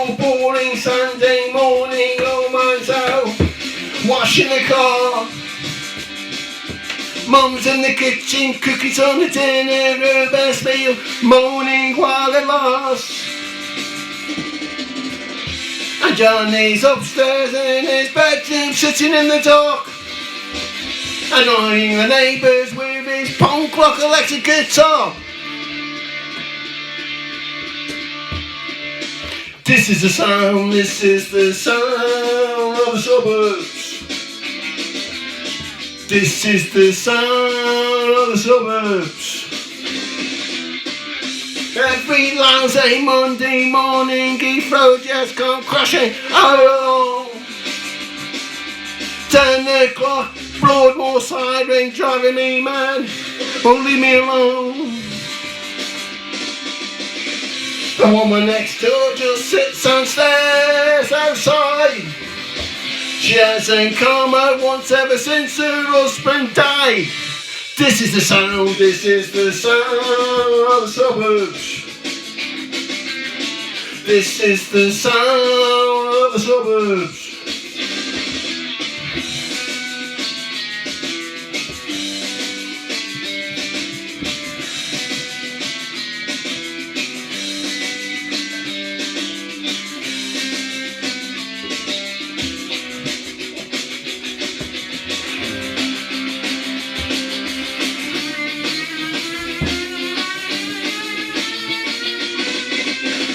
cold, boring Sunday morning, oh mine's out, washing the car. Mum's in the kitchen, cookies on the dinner, her best meal, moaning while it lasts. And Johnny's upstairs in his bedroom, sitting in the dark, annoying the neighbours with his punk rock electric guitar. This is the sound, this is the sound of the suburbs. This is the sound of the suburbs. Every lousy Monday morning, Heathrow just come crashing along. 10 o'clock, Broadmoor side ring, driving me mad, won't leave me alone. The woman next door just sits and stares outside. She hasn't come out once ever since her husband died. This is the sound, this is the sound of the suburbs. This is the sound of the suburbs.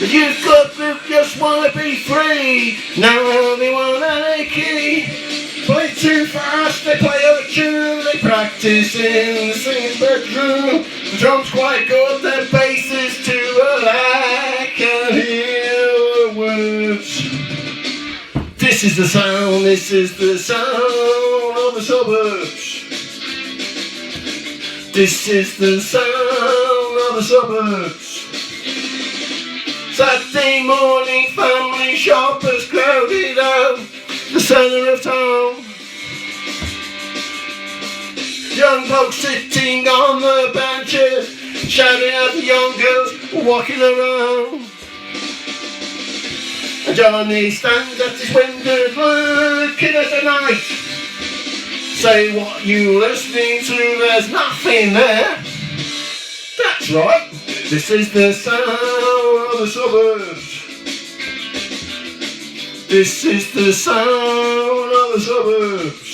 The youth club group just wanna be free. Now they want a key. Play too fast, they play out of tune. They practice in the singer's bedroom. The drum's quite good, the bass is too I can hear the words. This is the sound, this is the sound of the suburbs. This is the sound of the suburbs. Saturday morning, family shoppers crowded out the centre of town. Young folks sitting on the benches, shouting at the young girls walking around. And Johnny stands at his window looking at the night. Say, what you listening to? There's nothing there. That's right. This is the sound of the suburbs. This is the sound of the suburbs.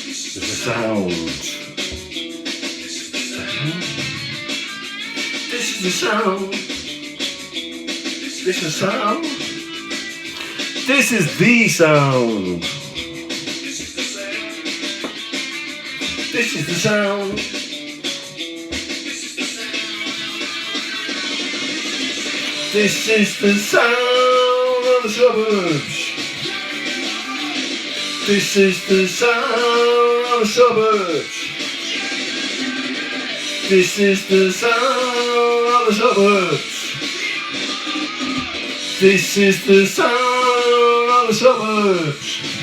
This is the sound. This is the sound. This is the sound. This is the sound. This is the sound. This is the sound of the suburbs. This is the sound of the suburbs. This is the sound of the suburbs. This is the sound of the suburbs.